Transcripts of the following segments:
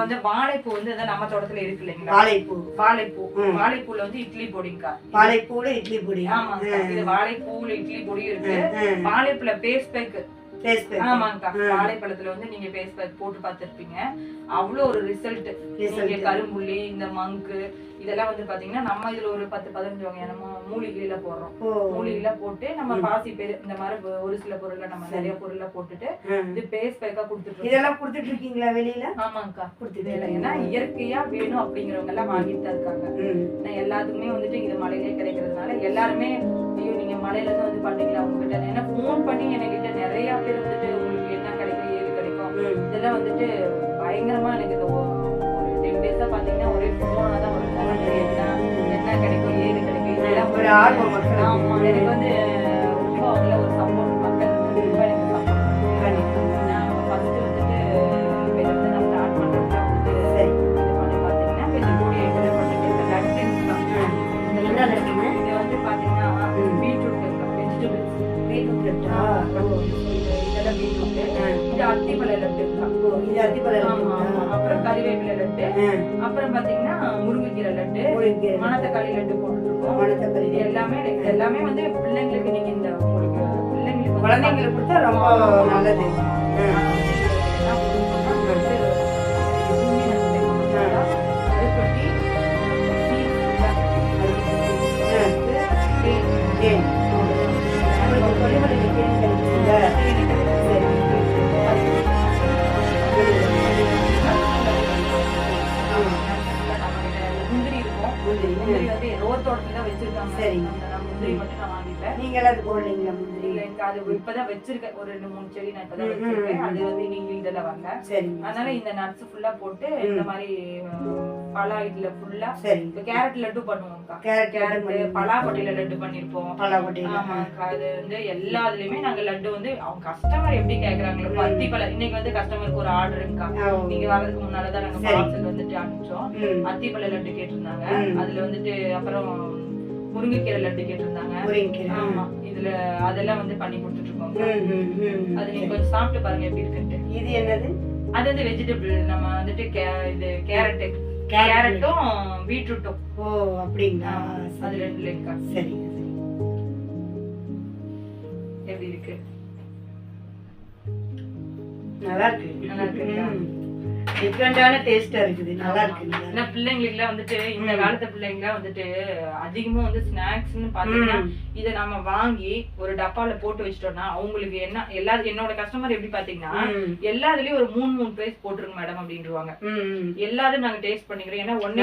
வந்து வாழைப்பூ வந்து நம்ம தோட்டத்துல இருக்கு இல்லைங்களா? வாழைப்பூல வந்து இட்லி பொடிங்கா. வாழைப்பூல இட்லி பொடி. ஆமா, இது வாழைப்பூல இட்லி பொடி இருக்கு. வாழைப்பூல பேஸ்ட் பேக். ஆமாங்கக்கா, வாழைப்பழத்துல வந்து நீங்க பேஸ்ட் பேக் போட்டு பார்த்திருப்பீங்க. அவ்வளோ ஒரு ரிசல்ட். நீங்க கரும்புள்ளி, இந்த மங்கு இதெல்லாம் வந்து பாத்தீங்கன்னா நம்ம இதுல ஒரு 10-15 வகையான மூலிகையில போடுறோம். மூலிகையில போட்டு நம்ம பாசி பேர் இந்த மாதிரி ஒரு சில பொருள்ல நம்ம நிறைய பொருள்ல போட்டுட்டு இது பேஸ்ட் பேக்கா கொடுத்துட்டு இதெல்லாம் கொடுத்துட்டு இருக்கீங்களா வெளியில? ஆமாங்கக்கா, கொடுத்துட்டு இல்லை. ஏன்னா இயற்கையா வேணும் அப்படிங்கிறவங்க எல்லாம் வாங்கிட்டு தான் இருக்காங்க. எல்லாத்துக்குமே வந்துட்டு இது மலையிலே கிடைக்கிறதுனால எல்லாருமே ஐயோ நீங்க மலையில இருந்து வந்து பண்ணீங்களா உங்ககிட்ட, ஏன்னா போன் பண்ணி என்கிட்ட நிறைய பேர் வந்துட்டு உங்களுக்கு என்ன கிடைக்கும் ஏது கிடைக்கும் இதெல்லாம் வந்துட்டு பயங்கரமா எனக்கு இந்த ஒரு 10 டேஸா பாத்தீங்கன்னா ஒரே போனா தான் ஒரு என்ன கிடைக்கும் ஏது கிடைக்கும் இதெல்லாம் ஒரு ஆர்வம் மக்கள். ஆமா, எனக்கு வந்து ரொம்ப அவங்கள ஒரு சப்போர்ட் மக்கள் வந்து ரொம்ப எனக்கு சப்போர்ட் பண்ணி நான் ஃபர்ஸ்ட் வந்துட்டு இதை வந்து நான் ஸ்டார்ட் பண்றதுல வந்துட்டு இது பண்ணி பாத்தீங்கன்னா இந்த கூடிய இதில் பண்ணிட்டு இந்த லட்சன்ஸ் தான். என்ன லட்சம்? இது வந்து பாத்தீங்கன்னா பீட்ரூட் வெஜிடபிள்ஸ். இதெல்லாம் பீட்ரூட். இது அத்திப்பழ லட்டு. இது அத்திப்பழ லட்டு. அப்புறம் கறிவேப்பிலை லட்டு. அப்புறம் பாத்தீங்கன்னா முருங்கைக்கீரை லட்டு, மணத்தக்காளி லட்டு போட்டுருக்கோம். இது எல்லாமே வந்து பிள்ளைங்களுக்கு நீங்க இந்த உங்களுக்கு பிள்ளைங்களுக்கு குழந்தைங்களுக்கு கொடுத்தா ரொம்ப நல்லது. முந்திரி வந்து ரோட் தோட்டத்துல தான் வச்சிருக்காங்க. சரி, முந்திரி மட்டும் நான் வாங்கிட்டேன். நீங்க எல்லாம் போடலீங்களா முந்திரி? அது இப்பதான் வச்சிருக்கேன், ஒரு 2-3 செடி நான் இப்பதான் வச்சிருக்கேன். அது வந்து நீங்க இதெல்லாம் வரல. அதனால இந்த நட்ஸ் ஃபுல்லா போட்டு இந்த மாதிரி பலா இதுல ஃபுல்லா கேரட் லட்டு பண்ணுவோம்க்கா. கேரட் பலாக்கொட்டையில லட்டு பண்ணிருப்போம். ஆமாக்கா, அது வந்து எல்லாத்துலயுமே நாங்க லட்டு வந்து அவங்க கஸ்டமர் எப்படி கேக்குறாங்களோ அத்திப்பழம். இன்னைக்கு வந்து கஸ்டமருக்கு ஒரு ஆர்டருங்கக்கா. நீங்க வர்றதுக்கு முன்னாலதான் நாங்க பார்சல் வந்துட்டு அனுப்பிச்சோம். அத்திப்பழ லட்டு கேட்டிருந்தாங்க. அதுல வந்துட்டு அப்புறம் முருங்கைக்கீரை லட்டு கேட்டிருந்தாங்க. ஆமா, இதுல அதெல்லாம் வந்து பண்ணி கொடுத்துட்டு இருக்கோம். அது நீங்க கொஞ்சம் சாப்பிட்டு பாருங்க எப்படி இருக்குன்ட்டு. இது என்னது? அது வந்து வெஜிடபிள். நம்ம வந்துட்டு இது கேரட்டும் பீட்ரூட்டும். ஓ அப்படிங்களா? அது 2 லேக்கா. சரி, எப்படி இருக்கு? நல்லா இருக்கு. டிஃபரண்டான டேஸ்டா இருக்குது. நல்லா இருக்கு. ஏன்னா பிள்ளைங்களுக்குலாம் வந்துட்டு இந்த காலத்து பிள்ளைங்கலாம் வந்துட்டு அதிகமா வந்து ஸ்நாக்ஸ்ன்னு பாத்தீங்கன்னா இதை நம்ம வாங்கி ஒரு டப்பால போட்டு வச்சிட்டோம்னா அவங்களுக்கு என்ன என்னோட கஸ்டமர் எப்படி பாத்தீங்கன்னா எல்லாத்துலயும் ஒரு 3 பிரைஸ் போட்டுருங்க மேடம் அப்படின்றாங்க. எல்லாரும் நாங்க டேஸ்ட் பண்ணிக்கிறோம். ஏன்னா ஒண்ணே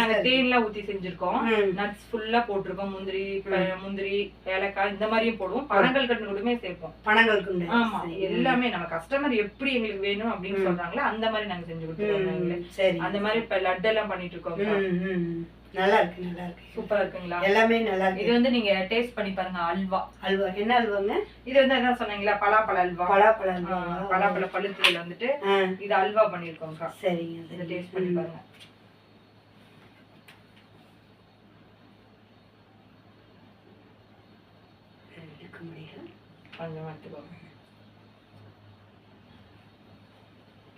நாங்க தேன்லாம் ஊத்தி செஞ்சிருக்கோம். நட்ஸ் ஃபுல்லா போட்டிருக்கோம். முந்திரி ஏலக்காய் இந்த மாதிரியும் போடுவோம். பனங்கள் கண்டுமே சேர்ப்போம். ஆமா, எல்லாமே நம்ம கஸ்டமர் எப்படி எங்களுக்கு வேணும் அப்படின்னு சொல்றாங்களோ அந்த மாதிரி நாங்க செஞ்சு கொடுத்துருக்கோம். அந்த மாதிரி இப்ப லட்டு எல்லாம் பண்ணிட்டு இருக்கோம். நல்லா இருக்கு. சூப்பரா இருக்குங்களா? எல்லாமே நல்லா இருக்கு. இது வந்து நீங்க டேஸ்ட் பண்ணி பாருங்க. அல்வா என்ன அல்வாங்க? இது வந்து என்ன சொன்னீங்களா, பலாப்பழ அல்வா. பலாப்பழ பழுத்துல வந்துட்டு இது அல்வா பண்ணிருக்கோம்க்கா. சரிங்க, இதை டேஸ்ட் பண்ணி பாருங்க. கொஞ்சம் எடுத்துக்கோங்க.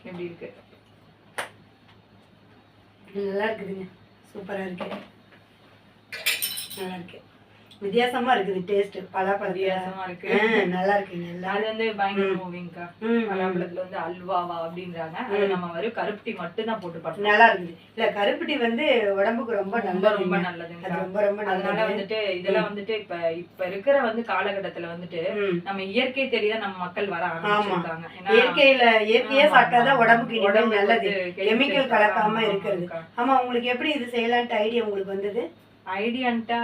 எப்படி இருக்கு? நல்லா இருக்குதுங்க. சூப்பரா இருக்கு. நல்லா இருக்கு. வித்தியாசமா இருக்குது டேஸ்ட். பலாப்பழம் வித்தியாசமா இருக்கு. நல்லா இருக்குங்க. அது வந்து பயங்கர மூவிங்கா. பலாப்பழத்துல வந்து அல்வாவா அப்படின்றாங்க. அது நம்ம வெறும் கருப்பட்டி மட்டும் தான் போட்டு பார்த்தோம். நல்லா இருக்குது. இல்ல கருப்பட்டி வந்து உடம்புக்கு ரொம்ப நல்லது. ரொம்ப நல்லதுங்க. ரொம்ப அதனால வந்துட்டு இதெல்லாம் வந்துட்டு இப்ப இருக்கிற வந்து காலகட்டத்துல வந்துட்டு நம்ம இயற்கை தெரியாத நம்ம மக்கள் வர ஆரம்பிச்சிருக்காங்க. இயற்கையா சாப்பிட்டாதான் உடம்புக்கு நல்லது. கெமிக்கல் கலக்காம இருக்கிறது. ஆமா, உங்களுக்கு எப்படி இது செய்யலான்ட்டு ஐடியா உங்களுக்கு வந்தது? ஐடியான்ட்டா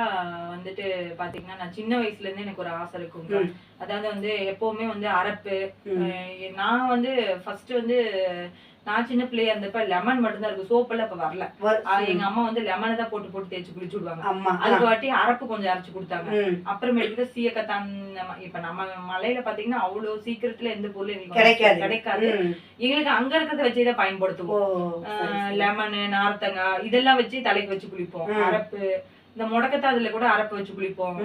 வந்துட்டு பாத்தீங்கன்னா நான் சின்ன வயசுல இருந்து எனக்கு ஒரு ஆசை இருக்குங்க. அதாவது வந்து எப்பவுமே வந்து அரப்பு. நான் வந்து ஃபர்ஸ்ட் வந்து நான் சின்ன பிள்ளையா இருந்தப்ப லெமன் மட்டும் தான் இருக்கு. சோப்பு எல்லாம் இப்ப வரல. எங்க அம்மா வந்து லெமனை தான் போட்டு தேய்ச்சி குளிச்சு விடுவாங்க. அதுக்கு வாட்டி அரப்பு கொஞ்சம் அரைச்சு கொடுத்தாங்க. அப்புறமேட்டுக்கு சீயக்கத்தான். இப்ப நம்ம மலையில பாத்தீங்கன்னா அவ்வளவு சீக்கிரத்துல எந்த பொருளும் கிடைக்காது. எங்களுக்கு அங்க இருக்கிறத வச்சுதான் பயன்படுத்துவோம். லெமனு, நார்த்தங்காய் இதெல்லாம் வச்சு தலைக்கு வச்சு குளிப்போம். அரப்பு இந்த முடக்கத்தாதுல கூட அரப்பு வச்சு குளிப்போம்.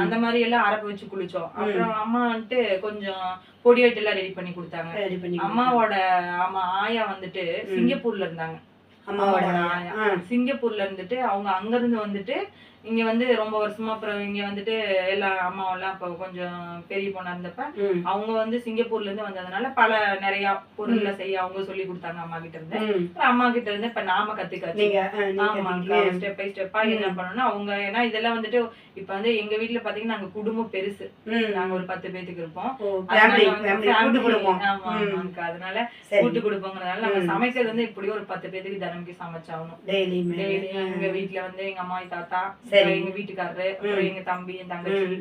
அந்த மாதிரி எல்லாம் அரப்பு வச்சு குளிச்சோம். அப்புறம் அம்மா வந்துட்டு கொஞ்சம் பொடி ஐட்டம் எல்லாம் ரெடி பண்ணி கொடுத்தாங்க. அம்மாவோட ஆயா வந்துட்டு சிங்கப்பூர்ல இருந்தாங்க. அம்மாவோட ஆயா சிங்கப்பூர்ல இருந்துட்டு அவங்க அங்க இருந்து வந்துட்டு இங்க வந்து ரொம்ப வருஷமா அப்புறம் இங்க வந்துட்டு எல்லா அம்மாவெல்லாம் இப்ப கொஞ்சம் பெரிய பொண்ணா இருந்தப்ப அவங்க வந்து சிங்கப்பூர்ல இருந்து வந்ததுனால நிறைய பொருள்ல செய்ய அவங்க சொல்லி கொடுத்தாங்க அம்மா கிட்ட இருந்து. அம்மா கிட்ட இருந்து இப்ப நாம கத்துக்காச்சு. ஆமாக்கா, ஸ்டெப் பை ஸ்டெப்பா என்ன பண்ணணும்னா அவங்க ஏன்னா இதெல்லாம் வந்துட்டு இப்ப வந்து எங்க வீட்டுல பாத்தீங்கன்னா நாங்க குடும்பம் பெருசு. நாங்க ஒரு 10 பேத்துக்கு இருப்போம். ஆமாக்கா, அதனால கூட்டு குடும்பங்கிறதுனால நம்ம சமைக்கிறது வந்து இப்படி ஒரு 10 பேத்துக்கு தினமுக்கு சமைச்சாகணும். டெய்லி எங்க வீட்டுல வந்து எங்க அம்மா தாத்தா, எங்க வீட்டுக்காரரு, அப்புறம் எங்க தம்பி, என் தங்கச்சி,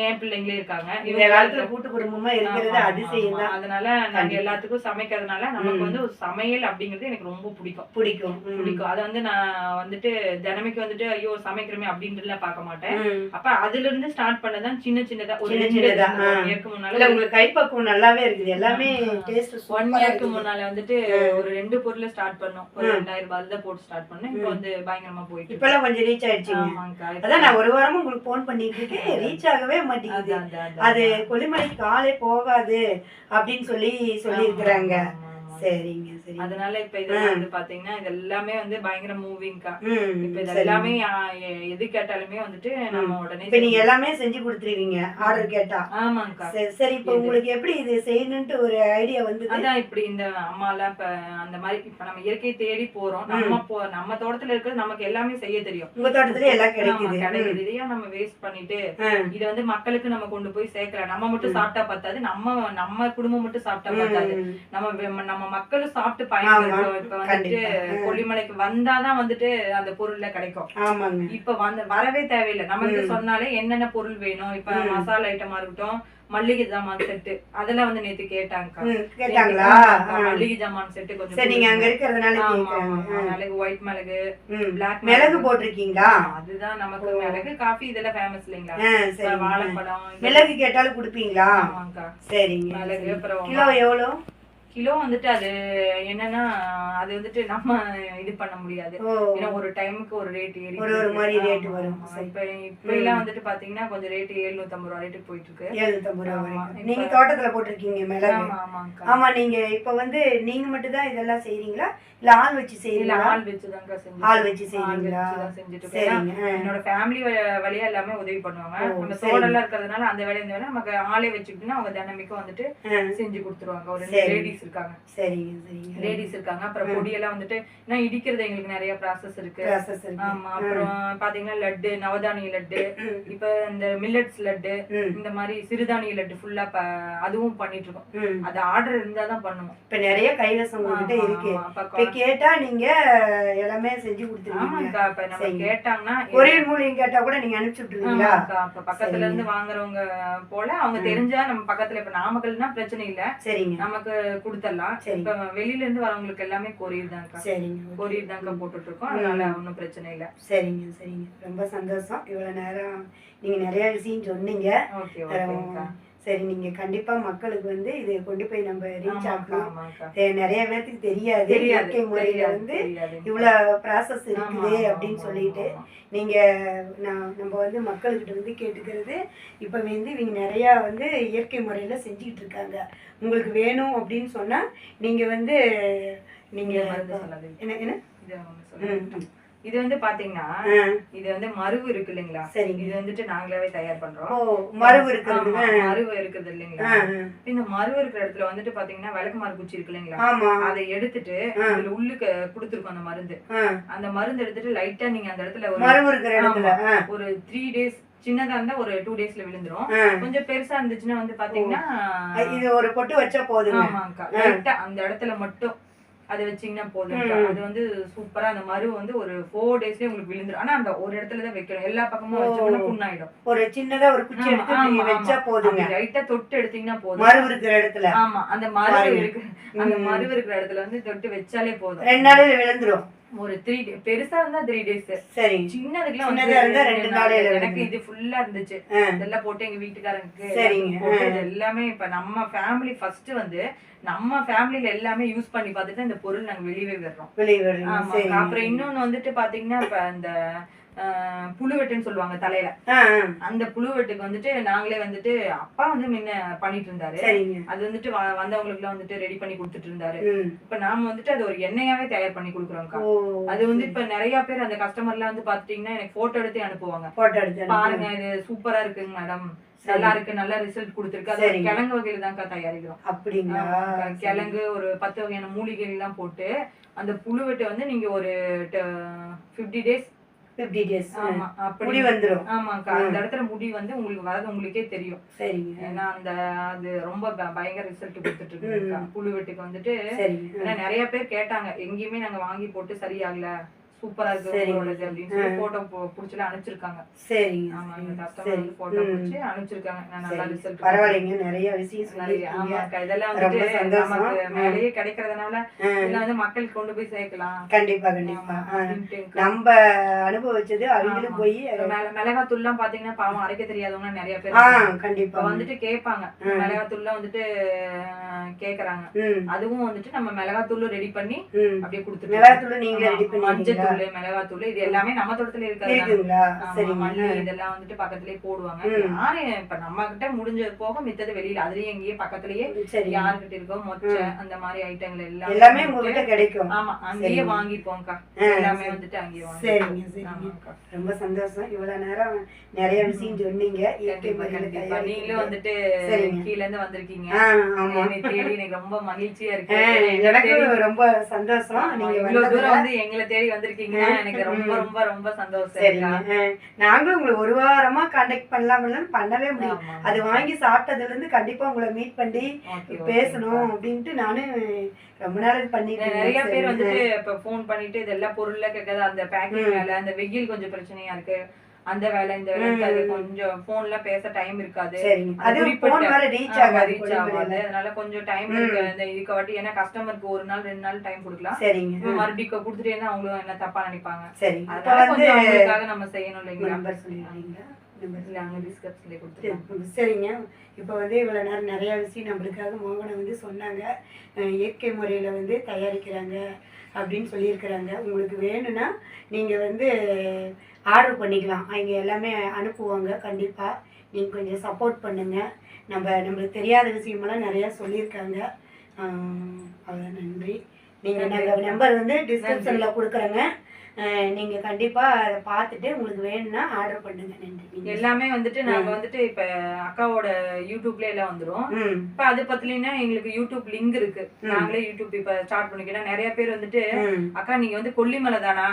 என் பிள்ளைங்களே இருக்காங்க. இந்த காலத்துல கூட்டு குடும்பமா இருக்கிறது அதிசயம் தான். அதனால நாங்க எல்லாத்துக்கும் சமைக்கிறதுனால நமக்கு வந்து ஒரு சமையல் அப்படிங்கிறது எனக்கு ரொம்ப பிடிக்கும். அதை வந்து நான் வந்துட்டு தினமைக்கு வந்துட்டு ஐயோ சமைக்கிறோமே அப்படின்றதுல பார்க்க மாட்டேன். அப்ப அதுல இருந்து ஸ்டார்ட் பண்ணதான் சின்ன சின்னதா ஒரு இயருக்கு முன்னால உங்களுக்கு கைப்பக்குவம் நல்லாவே இருக்குது. எல்லாமே 1 இயருக்கு முன்னால வந்துட்டு ஒரு 2 பொருள் ஸ்டார்ட் பண்ணோம். ஒரு 2000 ரூபாய் தான் போட்டு ஸ்டார்ட் பண்ணேன். இப்ப வந்து பயங்கரமா போயிட்டு இப்ப எல்லாம் கொஞ்சம் ரீச் ஆயிடுச்சு. அதான் நான் ஒரு வாரமா உங்களுக்கு போன் பண்ணிட்டு இருக்கேன், ரீச் ஆகவே மாட்டேங்குது. அது கொல்லிமலைக்கு காலே போகாது அப்படின்னு சொல்லி இருக்கிறாங்க. சரிங்க, சரி. அதனால இப்ப இதெல்லாம் வந்து பாத்தீங்கன்னா இது எல்லாமே வந்து பயங்கர மூவிங்கா. இப்ப இது எல்லாமே எது கேட்டாலுமே வந்துட்டு நம்ம உடனே இப்ப நீங்க எல்லாமே செஞ்சு கொடுத்துருவீங்க ஆர்டர் கேட்டா. ஆமாங்கக்கா. சரி, இப்ப உங்களுக்கு எப்படி இது செய்யணும்னு ஒரு ஐடியா வந்து? அதான் இப்படி இந்த அம்மா எல்லாம் இப்ப அந்த மாதிரி இப்ப நம்ம இயற்கை தேடி போறோம். நம்ம தோட்டத்துல இருக்கிறது நமக்கு எல்லாமே செய்ய தெரியும். உங்க தோட்டத்துல எல்லாம் கிடைக்குது. இதையா நம்ம வேஸ்ட் பண்ணிட்டு இத வந்து மக்களுக்கு நம்ம கொண்டு போய் சேர்க்கலாம். நம்ம மட்டும் சாப்பிட்டா பத்தாது, நம்ம குடும்பம் மட்டும் சாப்பிட்டா பத்தாது, நம்ம மக்களும் சாப்பிட்டு பயன்படுத்தும். இப்ப வந்துட்டு கொல்லிமலைக்கு வந்தாதான் வந்துட்டு அந்த பொருள்ல கிடைக்கும். இப்ப வரவே தேவையில்லை. நமக்கு சொன்னாலே என்னென்ன பொருள் வேணும். இப்ப மசாலா ஐட்டமா இருக்கட்டும், மல்லிகை ஜாமான் செட்டு அதெல்லாம் வந்து நேத்து கேட்டாங்களா? மல்லிகை ஜாமான் செட்டு கொஞ்சம் நீங்க அங்க இருக்கிறதுனால மிளகு, ஒயிட் மிளகு, பிளாக் மிளகு போட்டிருக்கீங்களா? அதுதான் நமக்கு மிளகு, காஃபி இதெல்லாம் ஃபேமஸ் இல்லைங்களா? வாழைப்பழம் மிளகு கேட்டாலும் குடுப்பீங்களா? ஆமாங்கா. சரிங்க. மிளகு அப்புறம் கிலோ எவ்வளவு? கிலோ வந்துட்டு அது என்னன்னா அது வந்துட்டு நம்ம இது பண்ண முடியாது. ஏன்னா ஒரு டைமுக்கு ஒரு ரேட் ஏறி ஒரு மாதிரி ரேட் வரும். இப்ப எல்லாம் வந்துட்டு பாத்தீங்கன்னா கொஞ்சம் ரேட் 750 ரூபாய் ரேட்டுக்கு போயிட்டு இருக்கு. 750 ரூபாய். நீங்க தோட்டத்துல போட்டிருக்கீங்க மிளகு? ஆமா. நீங்க இப்ப வந்து நீங்க மட்டும் தான் இதெல்லாம் செய்றீங்களா இல்ல ஆள் வச்சு செய்றீங்களா? ஆள் வச்சு தாங்க செஞ்சு ஆள் வச்சு செய்றீங்களா? செஞ்சுட்டு இருக்கேன். என்னோட ஃபேமிலி வழியா எல்லாமே உதவி பண்ணுவாங்க. நம்ம தோட்டம்ல இருக்கிறதுனால அந்த வேலையை இந்த வேலை நமக்கு ஆளே வச்சுக்கிட்டோம்னா அவங்க தினமிக்கும் வந்துட்டு செஞ்சு கொடுத்துருவாங்க. ஒரு லேடிஸ் இருக்காங்க. சரிங்க. லேடிஸ் இருக்காங்க. அப்புறம் பொடியெல்லாம் வந்துட்டு நான் இடிக்கிறது எங்களுக்கு நிறைய ப்ராசஸ் இருக்கு. ஆமா. அப்புறம் பாத்தீங்கன்னா லட்டு, நவதானிய லட்டு, இப்ப இந்த மில்லட்ஸ் லட்டு, இந்த மாதிரி சிறுதானிய லட்டு ஃபுல்லா அதுவும் பண்ணிட்டு இருக்கோம். அது ஆர்டர் இருந்தாதான் பண்ணுவோம். இப்ப நிறைய கைவசம் உங்ககிட்ட இருக்கு. கேட்டா நீங்க எல்லாமே செஞ்சு கொடுத்துருவீங்க. இப்ப நம்ம கேட்டாங்கன்னா கொரியர் மூலியம் கேட்டா கூட நீங்க அனுப்பிச்சு விட்டுருவீங்களா? அப்ப பக்கத்துல இருந்து வாங்குறவங்க போல அவங்க தெரிஞ்சா நம்ம பக்கத்துல இப்ப நாமக்கல்னா பிரச்சனை இல்ல. சரிங்க. நமக்கு கொடுத்துடலாம். இப்ப வெளியில இருந்து வரவங்களுக்கு எல்லாமே கொரியர் தான்க்கா. சரிங்க. கொரியர் தான்க்கா போட்டுட்டு இருக்கோம். அதனால ஒன்னும் பிரச்சனை இல்ல. சரிங்க. ரொம்ப சந்தோஷம். இவ்வளவு நேரம் நீங்க நிறைய விஷயம் சொன்னீங்க. சரி, நீங்க கண்டிப்பா மக்களுக்கு வந்து இதை கொண்டு போய் நம்ம ரீச் ஆகணும். நிறைய பேருக்கு தெரியாது இயற்கை முறையில வந்து இவ்வளவு ப்ராசஸ் இருக்குது அப்படின்னு சொல்லிட்டு நீங்க நம்ம வந்து மக்கள்கிட்ட வந்து கேட்டுக்கிறது இப்ப வந்து இவங்க நிறைய வந்து இயற்கை முறையில செஞ்சுக்கிட்டு இருக்காங்க. உங்களுக்கு வேணும் அப்படின்னு சொன்னா நீங்க வந்து நீங்க என்ன இது வந்து பாத்தீங்கன்னா இது வந்து மருவு இருக்கு இல்லைங்களா? இது வந்துட்டு நாங்களாவே தயார் பண்றோம். மருவு இருக்குது இல்லைங்களா? இந்த மருவு இருக்கிற இடத்துல வந்துட்டு பாத்தீங்கன்னா விளக்கு மறு குச்சி இருக்கு இல்லைங்களா? அதை எடுத்துட்டு அதுல உள்ளுக்கு குடுத்துருக்கோம் அந்த மருந்து. அந்த மருந்து எடுத்துட்டு லைட்டா நீங்க அந்த இடத்துல ஒரு 3 days சின்னதா இருந்தா ஒரு 2 daysல விழுந்துரும். கொஞ்சம் பெருசா இருந்துச்சுன்னா வந்து பாத்தீங்கன்னா இது ஒரு பொட்டு வச்சா போதும். ஆமாக்கா. லைட்டா அந்த இடத்துல மட்டும் அதை வச்சீங்கன்னா போதும். அது வந்து சூப்பரா அந்த மரு வந்து ஒரு 4 daysலயே உங்களுக்கு விழுந்துரும். ஆனா அந்த ஒரு இடத்துலதான் வைக்கணும். எல்லா பக்கமும் வச்சோம்னா புண்ணாயிடும். ஒரு சின்னதா ஒரு குச்சி எடுத்து வச்சா போதும். லைட்டா தொட்டு எடுத்தீங்கன்னா போதும். மரு இருக்கிற இடத்துல. ஆமா. அந்த மரு இருக்கிற இடத்துல வந்து தொட்டு வச்சாலே போதும். 2 நாளையில விழுந்துரும். ஒரு 3 days பெருசா இருந்தா 3 days. சரி. சின்னதுக்குலாம் வந்து 2 நாளையில. எனக்கு இது ஃபுல்லா இருந்துச்சு. இதெல்லாம் போட்டு எங்க வீட்டுக்காரங்களுக்கு எல்லாமே இப்ப நம்ம ஃபேமிலி ஃபர்ஸ்ட் வந்து நம்ம ஃபேமிலில எல்லாமே யூஸ் பண்ணி பார்த்துட்டு இந்த பொருள் நாங்க வெளியே வர்றோம். அப்புறம் இன்னொன்னு வந்துட்டு பாத்தீங்கன்னா இப்ப இந்த புழுவெட்டுன்னு சொல்லுவாங்க தலையில. அந்த புழுவெட்டுக்கு வந்துட்டு நாங்களே வந்துட்டு அப்பா வந்து முன்ன பண்ணிட்டு இருந்தாரு. அது வந்துட்டு வந்தவங்களுக்கு எல்லாம் வந்துட்டு ரெடி பண்ணி கொடுத்துட்டு இருந்தாரு. இப்ப நாம வந்துட்டு அது ஒரு எண்ணெயாவே தயார் பண்ணி கொடுக்குறோம்க்கா. அது வந்து இப்ப நிறைய பேர் அந்த கஸ்டமர் எல்லாம் வந்து பாத்துட்டீங்கன்னா எனக்கு போட்டோ எடுத்து அனுப்புவாங்க. பாருங்க இது சூப்பரா இருக்குங்க மேடம், நல்லா இருக்கு, நல்ல ரிசல்ட் கொடுத்துருக்கு. அது கிழங்கு வகையில தான்க்கா தயாரிக்கிறோம். அப்படிங்களா? கிழங்கு ஒரு 10 வகையான மூலிகை எல்லாம் போட்டு அந்த புழுவெட்டை வந்து நீங்க ஒரு 50 days ஆமா அப்படி வந்துரும். ஆமாக்கா, அந்த இடத்துல முடி வந்து உங்களுக்கு வரது உங்களுக்கே தெரியும். சரிங்க. ஏன்னா அந்த அது ரொம்ப பயங்கர ரிசல்ட் கொடுத்துட்டு இருக்கு புழுவெட்டுக்கு வந்துட்டு. ஏன்னா நிறைய பேர் கேட்டாங்க, எங்கேயுமே நாங்க வாங்கி போட்டு சரியாகல, சூப்பரா இருக்கு அப்படின்னு சொல்லி போட்டோ புடிச்சுல அனுப்பிச்சிருக்காங்க. சரிங்க. ஆமா, இந்த கஸ்டமர் வந்து போட்டோ புடிச்சு அனுப்பிச்சிருக்காங்க. நல்லா ரிசல்ட். பரவாயில்லைங்க, நிறைய விஷயம் சொல்றீங்க. ஆமாக்கா, இதெல்லாம் வந்து நமக்கு மேலேயே கிடைக்கிறதுனால இதெல்லாம் வந்து மக்களுக்கு கொண்டு போய் சேர்க்கலாம். கண்டிப்பா கண்டிப்பா. நம்ம அனுபவிச்சது அவங்களும் போய் மிளகாத்தூள் எல்லாம் பாத்தீங்கன்னா பாவம் அரைக்க தெரியாதவங்க நிறைய பேர் கண்டிப்பா வந்துட்டு கேட்பாங்க. மிளகாத்தூள்லாம் வந்துட்டு கேக்குறாங்க. அதுவும் வந்துட்டு நம்ம மிளகாத்தூள் ரெடி பண்ணி அப்படியே கொடுத்துருவோம். மிளகாத்தூள் நீங்க ரெடி பண்ணி மஞ்சள் மிளகாத்தூள் இது எல்லாமே நம்ம தோட்டத்துல இருக்கிறது. மல்லி இதெல்லாம் வந்துட்டு பக்கத்துலயே போடுவாங்க. யாரு இப்ப நம்ம கிட்ட முடிஞ்சது போக மித்தது வெளியில அதுலயே எங்கேயே பக்கத்துலயே யாருக்கிட்ட இருக்கோ மொச்சை அந்த மாதிரி ஐட்டங்கள் எல்லாமே உங்ககிட்ட கிடைக்கும். ஆமா, அங்கேயே வாங்கிப்போம்க்கா. எல்லாமே வந்துட்டு அங்கேயே வாங்கிப்போம். ரொம்ப சந்தோஷம். இவ்வளவு நேரம் நிறைய விஷயம் சொன்னீங்க. நீங்களும் வந்துட்டு கீழ இருந்து வந்திருக்கீங்க. எனக்கு ரொம்ப மகிழ்ச்சியா இருக்கு. எனக்கு ரொம்ப சந்தோஷம். நீங்க இவ்வளவு தூரம் வந்து எங்களை தேடி வந்திருக்கீங்க. எனக்கு ரொம்ப ரொம்ப ரொம்ப சந்தோஷம். நாங்களும் உங்களை ஒரு வாரமா கான்டாக்ட் பண்ணவே முடியும். அது வாங்கி சாப்பிட்டதுல இருந்து கண்டிப்பா உங்களை மீட் பண்ணி பேசணும் அப்படின்ட்டு நானு ரொம்ப நாள் பண்ணிட்டேன். நிறைய பேர் வந்துட்டு இப்ப போன் பண்ணிட்டு இதெல்லாம் பொருள்ல கேட்காது, அந்த பேக்கிங் வேலை, அந்த வெயில் கொஞ்சம் பிரச்சனையா இருக்கு, அந்த வேலை இந்த வேலை, கொஞ்சம் போன்ல பேச டைம் இருக்காது. அதனால கொஞ்சம் டைம் இருக்கு இந்த இதுக்கு வாட்டி. ஏன்னா கஸ்டமருக்கு ஒரு நாள் 2 நாள் டைம் கொடுக்கலாம். மறுபடியும் கொடுத்துட்டேன்னா அவங்களும் என்ன தப்பா நினைப்பாங்க. அதனால கொஞ்சம் அவங்களுக்காக நம்ம செய்யணும் இல்லைங்களா? சரிங்க. இப்போ வந்து இவ்வளோ நேரம் நிறையா விஷயம் நம்மளுக்காக மோகனை வந்து சொன்னாங்க. இயற்கை முறையில் வந்து தயாரிக்கிறாங்க அப்படின்னு சொல்லியிருக்கிறாங்க. உங்களுக்கு வேணும்னா நீங்கள் வந்து ஆர்டர் பண்ணிக்கலாம். அவங்க எல்லாமே அனுப்புவாங்க. கண்டிப்பாக நீங்கள் கொஞ்சம் சப்போர்ட் பண்ணுங்கள். நம்மளுக்கு தெரியாத விஷயமெல்லாம் நிறையா சொல்லியிருக்காங்க. அவ்வளோ நன்றி. நீங்கள் நாங்கள் நம்பர் வந்து டிஸ்கிரிப்ஷனில் கொடுக்குறேங்க. நீங்க கண்டிப்பா அதை பார்த்துட்டு உங்களுக்கு வேணும்னா ஆர்டர் பண்ணுங்க. நன்றி. எல்லாமே வந்துட்டு நாங்க வந்துட்டு இப்ப அக்காவோட யூடியூப்ல எல்லாம் வந்துரும். இப்ப அது பத்தினா எங்களுக்கு யூடியூப் லிங்க் இருக்கு. நாங்களே யூடியூப் இப்ப ஸ்டார்ட் பண்ணிக்கலாம். நிறைய பேர் வந்துட்டு அக்கா நீங்க வந்து கொல்லிமலை தானா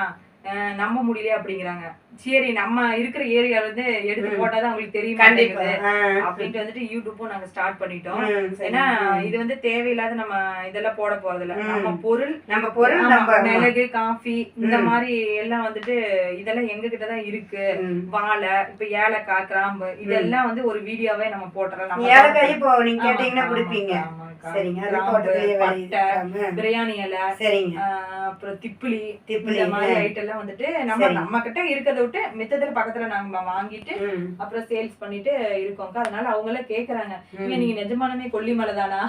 நம்ப முடியல அப்படிங்கிறாங்க. சரி, நம்ம இருக்கிற ஏரியால இருந்து எடுத்து போட்டாதான் அவங்களுக்கு தெரியும் அப்படின்ட்டு வந்துட்டு யூடியூப்பும் நாங்க ஸ்டார்ட் பண்ணிட்டோம். ஏன்னா இது வந்து தேவையில்லாத நம்ம இதெல்லாம் போட போறது இல்ல. நம்ம பொருள் மிளகு, காஃபி இந்த மாதிரி எல்லாம் வந்துட்டு இதெல்லாம் எங்க கிட்டதான் இருக்கு. வாழை, இப்ப ஏலக்காய், கிராம்பு இதெல்லாம் வந்து ஒரு வீடியோவே நம்ம போட்டுறோம். ஏலக்காய் இப்போ நீங்க கேட்டீங்கன்னா கொடுப்பீங்க. பிரியாணி இலை, அப்புறம் திப்பிலி இந்த மாதிரி ஐட்டம் எல்லாம் வந்துட்டு நம்ம கிட்ட இருக்கிறத விட்டு மித்தத்துல பக்கத்துல நாங்க வாங்கிட்டு அப்புறம் சேல்ஸ் பண்ணிட்டு இருக்கோம். அதனால அவங்க எல்லாம் கேக்குறாங்க, நீங்க நிஜமானமே கொல்லிமலை தானா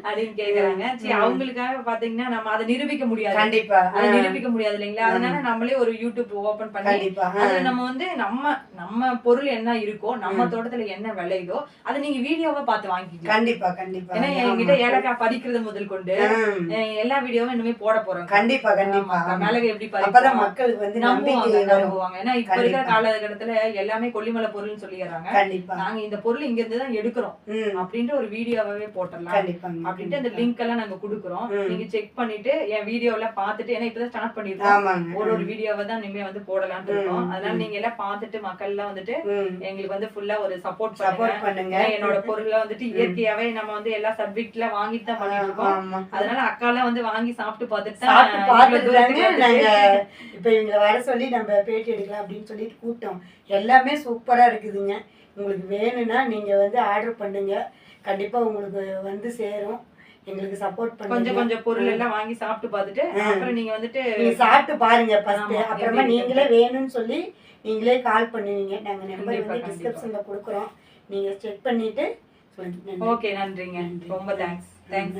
அப்படின்னு கேக்குறாங்க. சரி, அவங்களுக்காக பாத்தீங்கன்னா நம்ம அதை நிரூபிக்க முடியாது. கண்டிப்பா அதை நிரூபிக்க முடியாது இல்லைங்களா? அதனால நம்மளே ஒரு யூடியூப் ஓபன் பண்ணி அதுல நம்ம வந்து நம்ம பொருள் என்ன இருக்கோ, நம்ம தோட்டத்துல என்ன விளையுதோ அதை நீங்க வீடியோவா பார்த்து வாங்கிக்கலாம். கண்டிப்பா கண்டிப்பா. ஏன்னா என்கிட்ட ஏலக்காய் பறிக்கிறது முதல் கொண்டு எல்லா வீடியோவும் இன்னுமே போட போறோம். கண்டிப்பா கண்டிப்பா. மிளகு எப்படி பறிப்பதான் மக்களுக்கு வந்து நம்புவாங்க. ஏன்னா இப்ப இருக்கிற காலகட்டத்துல எல்லாமே கொல்லிமலை பொருள்னு சொல்லிடுறாங்க. நாங்க இந்த பொருள் இங்க இருந்து தான் எடுக்கிறோம் அப்படின்ட்டு ஒரு வீடியோவே போட்டுடலாம் அப்படின்ட்டு அந்த லிங்க் எல்லாம் நாங்க குடுக்குறோம். நீங்க செக் பண்ணிட்டு என் வீடியோல பாத்துட்டு, ஏன்னா இப்பதான் ஸ்டார்ட் பண்ணிருக்கோம், ஒரு வீடியோவை தான் இனிமே வந்து போடலாம்னு இருக்கோம். அதனால நீங்க எல்லாம் பாத்துட்டு மக்கள் எல்லாம் வந்துட்டு எங்களுக்கு வந்து ஃபுல்லா ஒரு சப்போர்ட் பண்ணுங்க. என்னோட பொருள் வந்துட்டு இயற்கையாவே நம்ம வந்து எல்லா சப்ஜெக்ட்ல வாங்கிட்டு தான் பண்ணிட்டு இருக்கோம். அதனால அக்காலாம் வந்து வாங்கி சாப்பிட்டு பார்த்துட்டு இப்ப இவங்களை வர சொல்லி நம்ம பேட்டி எடுக்கலாம் அப்படின்னு சொல்லிட்டு கூப்பிட்டோம். எல்லாமே சூப்பரா இருக்குதுங்க. உங்களுக்கு வேணும்னா நீங்க வந்து ஆர்டர் பண்ணுங்க. கண்டிப்பா உங்களுக்கு வந்து சேரும். எங்களுக்கு சப்போர்ட் பண்ணுங்க. கொஞ்சம் கொஞ்சம் பொருள் எல்லாம் வாங்கி சாப்பிட்டு பார்த்துட்டு அப்புறம் நீங்க வந்துட்டு நீங்க சாப்பிட்டு பாருங்க ஃபர்ஸ்ட். அப்புறமா நீங்களே வேணும்னு சொல்லி நீங்களே கால் பண்ணுவீங்க. நாங்க நம்பர் வந்து டிஸ்கிரிப்ஷன்ல கொடுக்குறோம். நீங்க செக் பண்ணிட்டு சொல்லுங்க. ஓகே, நன்றிங்க. ரொம்ப தேங்க்ஸ். தேங்க்ஸ்.